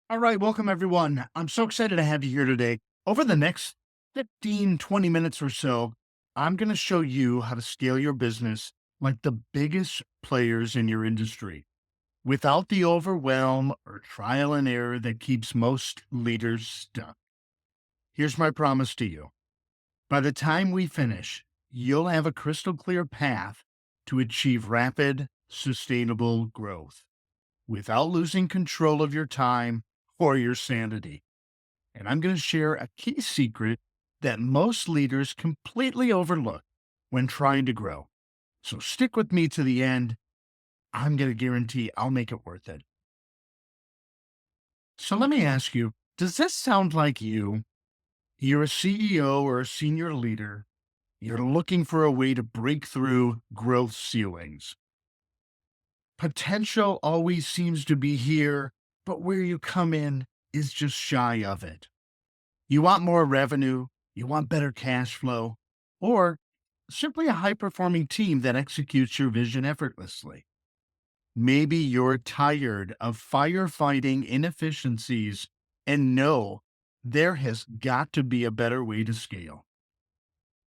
All right, welcome everyone. I'm so excited to have you here today. Over the next 15, 20 minutes or so, I'm going to show you how to scale your business like the biggest players in your industry without the overwhelm or trial and error that keeps most leaders stuck. Here's my promise to you. By the time we finish, you'll have a crystal clear path to achieve rapid, sustainable growth without losing control of your time or your sanity. And I'm going to share a key secret that most leaders completely overlook when trying to grow. So stick with me to the end. I'm going to guarantee I'll make it worth it. So let me ask you, does this sound like you? You're a CEO or a senior leader. You're looking for a way to break through growth ceilings. Potential always seems to be here, but where you come in is just shy of it. You want more revenue, you want better cash flow, or simply a high performing team that executes your vision effortlessly. Maybe you're tired of firefighting inefficiencies and know there has got to be a better way to scale.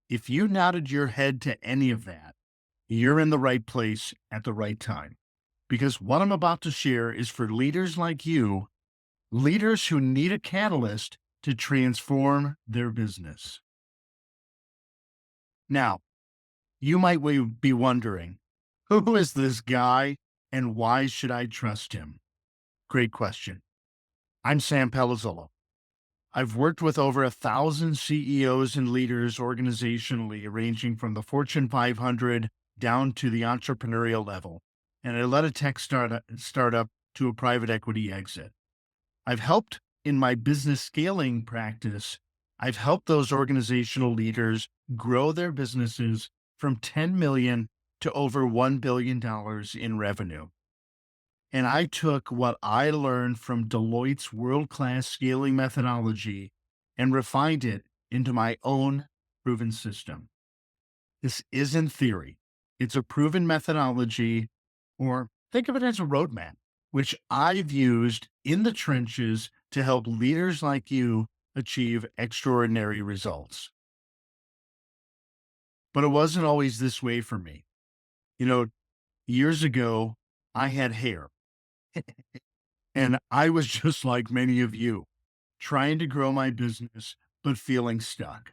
If you nodded your head to any of that, you're in the right place at the right time. Because what I'm about to share is for leaders like you, leaders who need a catalyst to transform their business. Now, you might be wondering, who is this guy and why should I trust him? Great question. I'm Sam Palazzolo. I've worked with over 1,000 CEOs and leaders organizationally, ranging from the Fortune 500 down to the entrepreneurial level. And I led a tech startup to a private equity exit. I've helped in my business scaling practice. I've helped those organizational leaders grow their businesses from 10 million to over $1 billion in revenue. And I took what I learned from Deloitte's world-class scaling methodology and refined it into my own proven system. This isn't theory. It's a proven methodology, or think of it as a roadmap, which I've used in the trenches to help leaders like you achieve extraordinary results. But it wasn't always this way for me. You know, years ago, I had hair and I was just like many of you, trying to grow my business, but feeling stuck.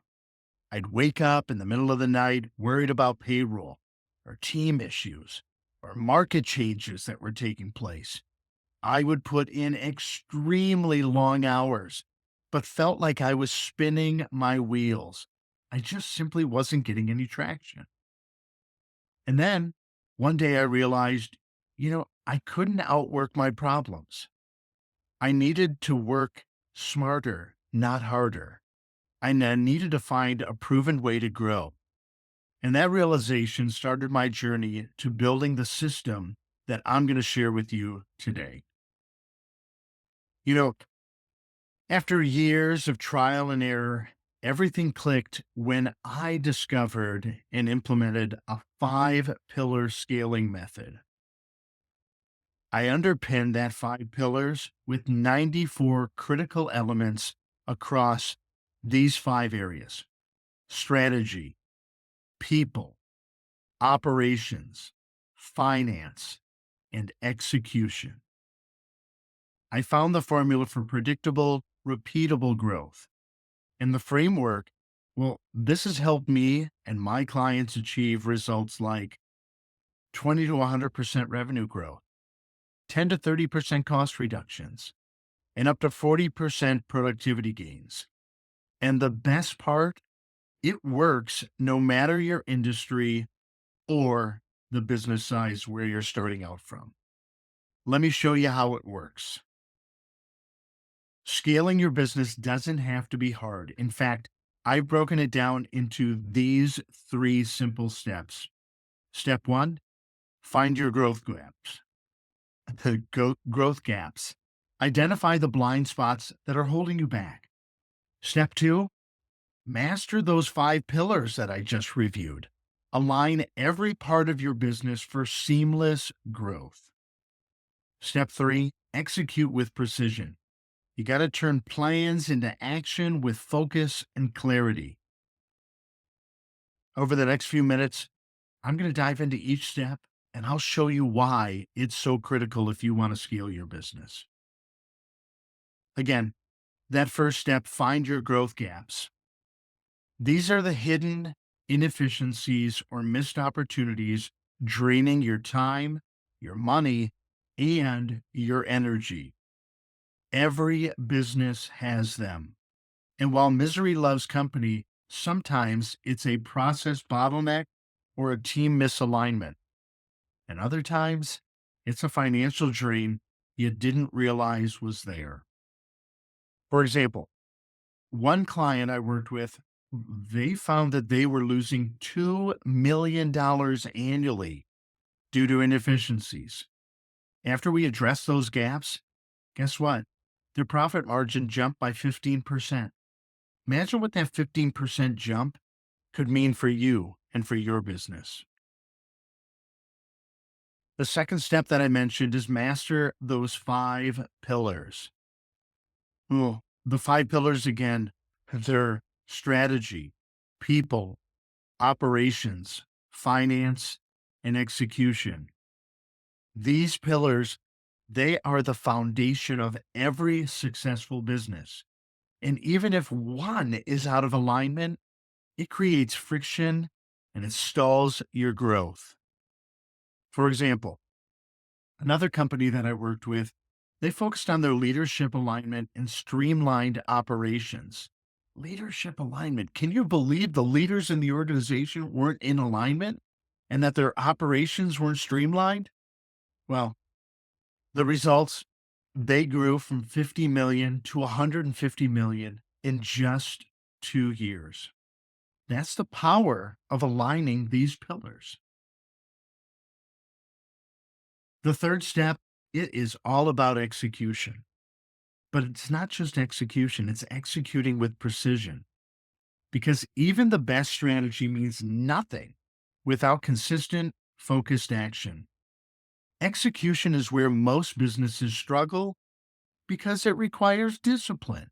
I'd wake up in the middle of the night worried about payroll or team issues or market changes that were taking place. I would put in extremely long hours, but felt like I was spinning my wheels. I just simply wasn't getting any traction. And then one day I realized, I couldn't outwork my problems. I needed to work smarter, not harder. Needed to find a proven way to grow. And that realization started my journey to building the system that I'm going to share with you today. You know, After years of trial and error, everything clicked when I discovered and implemented a 5 pillar scaling method. I underpinned that 5 pillars with 94 critical elements across these 5 areas: strategy, people, operations, finance, and execution. I found the formula for predictable, repeatable growth. And the framework, well, this has helped me and my clients achieve results like 20 to 100% revenue growth, 10 to 30% cost reductions, and up to 40% productivity gains. And the best part, it works no matter your industry or the business size where you're starting out from. Let me show you how it works. Scaling your business doesn't have to be hard. In fact, I've broken it down into these 3 simple steps. Step one, find your growth gaps. Growth gaps. Identify the blind spots that are holding you back. Step two, master those 5 pillars that I just reviewed. Align every part of your business for seamless growth. Step three, execute with precision. You got to turn plans into action with focus and clarity. Over the next few minutes, I'm going to dive into each step and I'll show you why it's so critical if you want to scale your business. Again, that first step, find your growth gaps. These are the hidden inefficiencies or missed opportunities draining your time, your money, and your energy. Every business has them. And while misery loves company, sometimes it's a process bottleneck or a team misalignment. And other times, it's a financial drain you didn't realize was there. For example, one client I worked with, they found that they were losing $2 million annually due to inefficiencies. After we addressed those gaps, guess what? Their profit margin jumped by 15%. Imagine what that 15% jump could mean for you and for your business. The second step that I mentioned is master those 5 pillars. The 5 pillars again, they're strategy, people, operations, finance, and execution. These pillars, they are the foundation of every successful business. And even if one is out of alignment, it creates friction and it stalls your growth. For example, another company that I worked with, they focused on their leadership alignment and streamlined operations. Leadership alignment. Can you believe the leaders in the organization weren't in alignment and that their operations weren't streamlined? Well, the results, they grew from 50 million to 150 million in just 2 years. That's the power of aligning these pillars. The third step, it is all about execution. But it's not just execution, it's executing with precision. Because even the best strategy means nothing without consistent, focused action. Execution is where most businesses struggle because it requires discipline,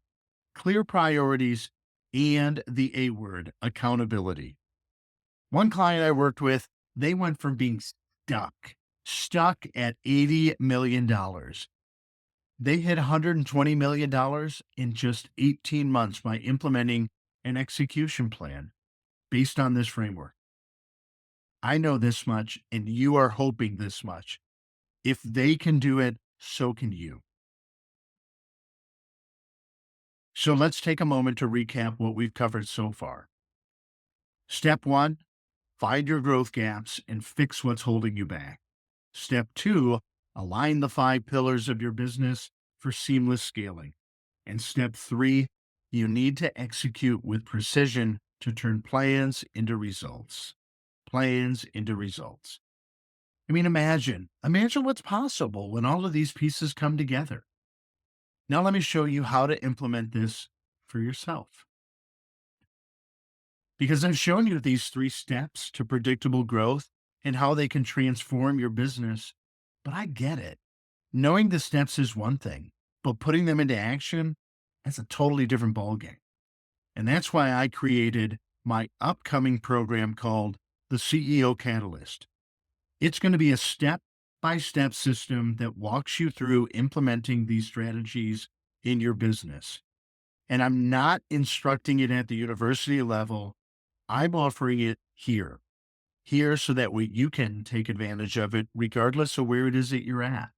clear priorities, and the A word, accountability. One client I worked with, they went from being stuck at $80 million. They hit $120 million in just 18 months by implementing an execution plan based on this framework. I know this much, and you are hoping this much. If they can do it, so can you. So let's take a moment to recap what we've covered so far. Step one, find your growth gaps and fix what's holding you back. Step two, align the 5 pillars of your business for seamless scaling. And step three, you need to execute with precision to turn plans into results. Plans into results. I mean, imagine what's possible when all of these pieces come together. Now, let me show you how to implement this for yourself. Because I've shown you these 3 steps to predictable growth and how they can transform your business, but I get it. Knowing the steps is one thing, but putting them into action, that's a totally different ballgame. And that's why I created my upcoming program called the CEO Catalyst. It's going to be a step by step system that walks you through implementing these strategies in your business. And I'm not instructing it at the university level. I'm offering it here so that you can take advantage of it regardless of where it is that you're at.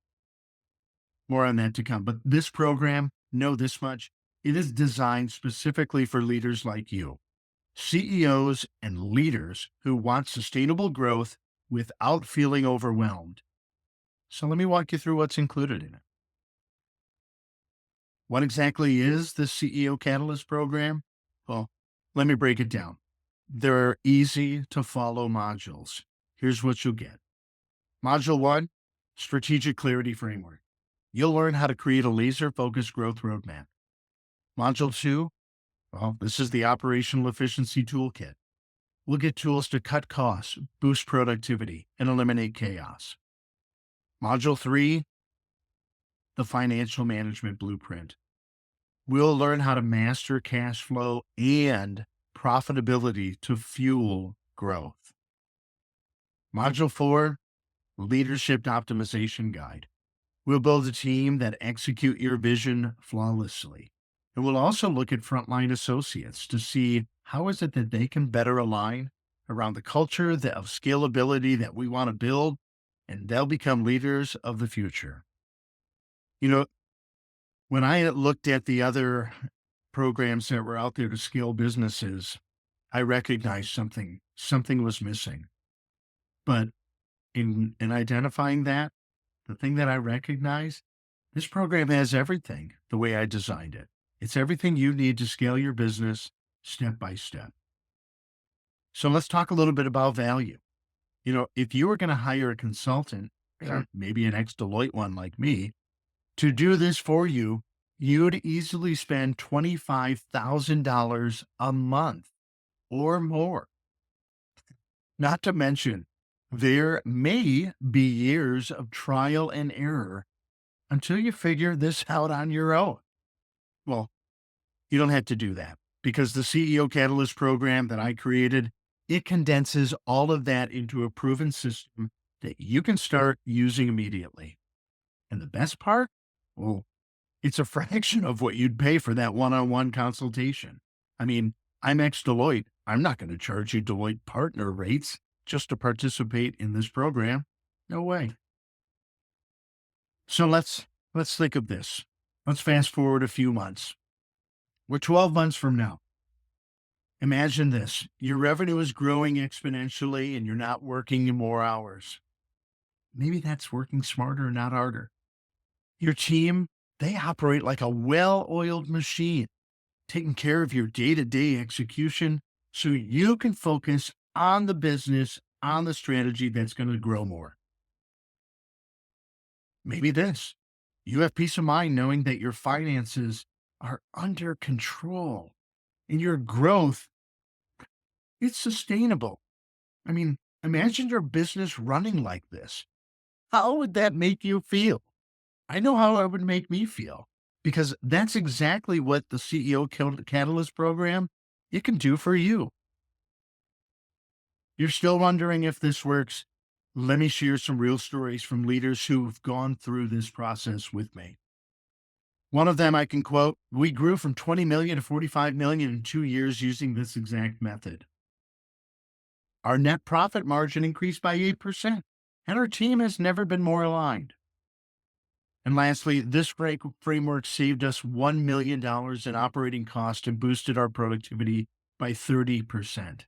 More on that to come. But this program, know this much, it is designed specifically for leaders like you, CEOs and leaders who want sustainable growth without feeling overwhelmed. So let me walk you through what's included in it. What exactly is the CEO Catalyst program? Well, let me break it down. There are easy to follow modules. Here's what you'll get. Module one, strategic clarity framework. You'll learn how to create a laser focused growth roadmap. Module two, well, this is the operational efficiency toolkit. We'll get tools to cut costs, boost productivity, and eliminate chaos. Module three, the financial management blueprint. We'll learn how to master cash flow and profitability to fuel growth. Module 4, Leadership Optimization Guide. We'll build a team that execute your vision flawlessly. And we'll also look at frontline associates to see how is it that they can better align around the culture of scalability that we want to build, and they'll become leaders of the future. You know, when I looked at the other programs that were out there to scale businesses, I recognized something. Something was missing. But in identifying that, the thing that I recognize, this program has everything the way I designed it. It's everything you need to scale your business step by step. So let's talk a little bit about value. If you were going to hire a consultant, maybe an ex-Deloitte one like me, to do this for you, you'd easily spend $25,000 a month or more. Not to mention, there may be years of trial and error until you figure this out on your own. Well, you don't have to do that because the CEO Catalyst program that I created, it condenses all of that into a proven system that you can start using immediately. And the best part? Well, it's a fraction of what you'd pay for that one-on-one consultation. I mean, I'm ex-Deloitte. I'm not going to charge you Deloitte partner rates just to participate in this program. No way. So let's think of this. Let's fast forward a few months. We're 12 months from now. Imagine this. Your revenue is growing exponentially and you're not working more hours. Maybe that's working smarter, not harder. Your team, they operate like a well-oiled machine, taking care of your day-to-day execution so you can focus on the business, on the strategy that's going to grow more. Maybe this. You have peace of mind knowing that your finances are under control and your growth, it's sustainable. I mean, imagine your business running like this. How would that make you feel? I know how it would make me feel because that's exactly what the CEO Catalyst program, it can do for you. You're still wondering if this works? Let me share some real stories from leaders who've gone through this process with me. One of them I can quote, we grew from 20 million to 45 million in 2 years using this exact method. Our net profit margin increased by 8%, and our team has never been more aligned. And lastly, this framework saved us $1 million in operating cost and boosted our productivity by 30%.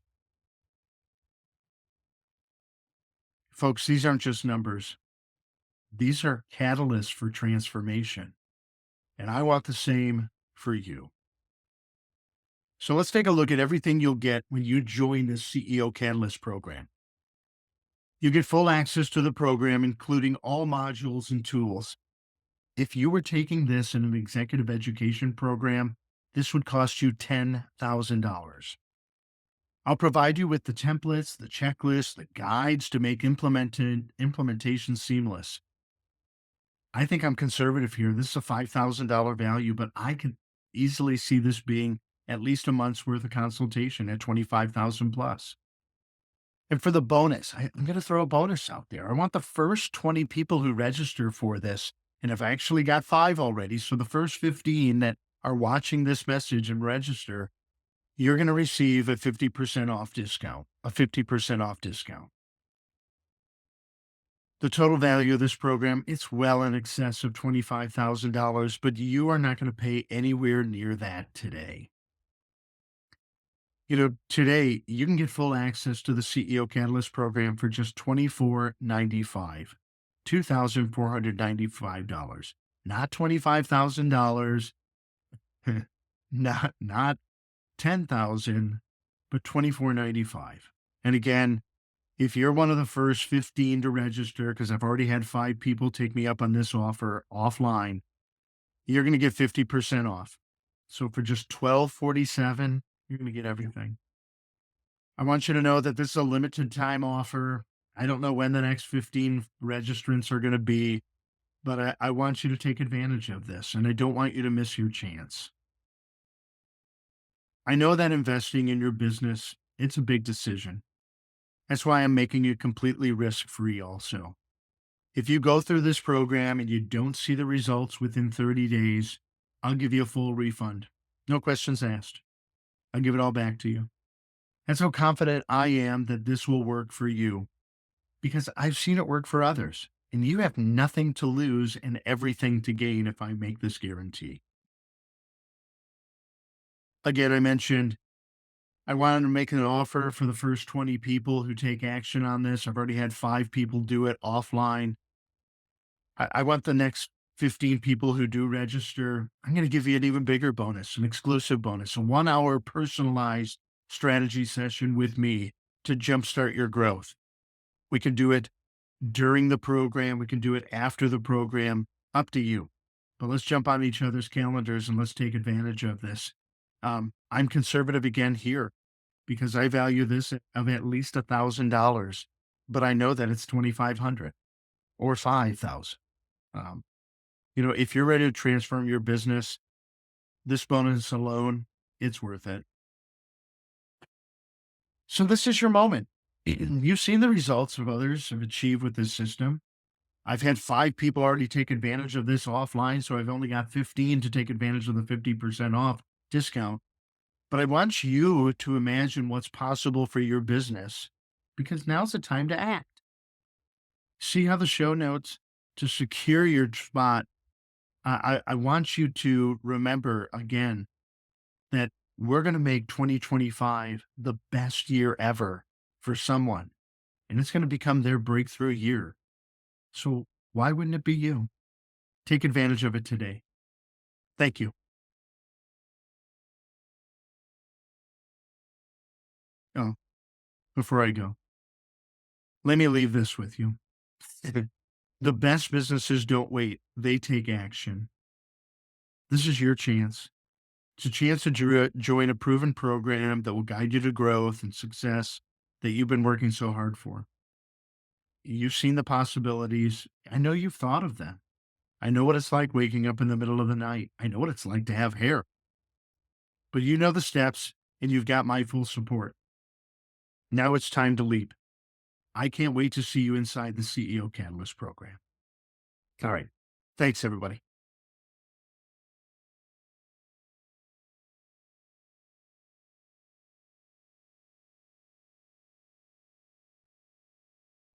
Folks, these aren't just numbers. These are catalysts for transformation. And I want the same for you. So let's take a look at everything you'll get when you join the CEO Catalyst program. You get full access to the program, including all modules and tools. If you were taking this in an executive education program, this would cost you $10,000. I'll provide you with the templates, the checklists, the guides to make implementation seamless. I think I'm conservative here. This is a $5,000 value, but I could easily see this being at least a month's worth of consultation at 25,000 plus. And for the bonus, I'm going to throw a bonus out there. I want the first 20 people who register for this. And I've actually got 5 already. So the first 15 that are watching this message and register, you're going to receive a 50% off discount, The total value of this program, it's well in excess of $25,000, but you are not going to pay anywhere near that today. Today you can get full access to the CEO Catalyst program for just $24.95, $2,495, not $25,000, not 10,000, but $24.95. And again, if you're one of the first 15 to register, because I've already had 5 people take me up on this offer offline, you're going to get 50% off. So for just $12.47, you're going to get everything. I want you to know that this is a limited time offer. I don't know when the next 15 registrants are going to be, but I want you to take advantage of this, and I don't want you to miss your chance. I know that investing in your business, it's a big decision. That's why I'm making it completely risk free also. If you go through this program and you don't see the results within 30 days, I'll give you a full refund. No questions asked. I'll give it all back to you. That's how confident I am that this will work for you because I've seen it work for others. And you have nothing to lose and everything to gain if I make this guarantee. Again, I mentioned I wanted to make an offer for the first 20 people who take action on this. I've already had 5 people do it offline. I want the next 15 people who do register. I'm going to give you an even bigger bonus, an exclusive bonus, a 1 hour personalized strategy session with me to jumpstart your growth. We can do it during the program. We can do it after the program, up to you. But let's jump on each other's calendars and let's take advantage of this. I'm conservative again here because I value this of at least $1,000, but I know that it's 2,500 or 5,000. Um, if you're ready to transform your business, this bonus alone, it's worth it. So this is your moment. You've seen the results of others have achieved with this system. I've had 5 people already take advantage of this offline, so I've only got 15 to take advantage of the 50% off discount. But I want you to imagine what's possible for your business because now's the time to act. See how the show notes to secure your spot. I want you to remember again that we're going to make 2025 the best year ever for someone, and it's going to become their breakthrough year. So why wouldn't it be you? Take advantage of it today. Thank you. Oh, before I go, let me leave this with you. The best businesses don't wait, they take action. This is your chance. It's a chance to join a proven program that will guide you to growth and success that you've been working so hard for. You've seen the possibilities. I know you've thought of them. I know what it's like waking up in the middle of the night. I know what it's like to have hair, but you know the steps and you've got my full support. Now it's time to leap. I can't wait to see you inside the CEO Catalyst program. All right. Thanks, everybody.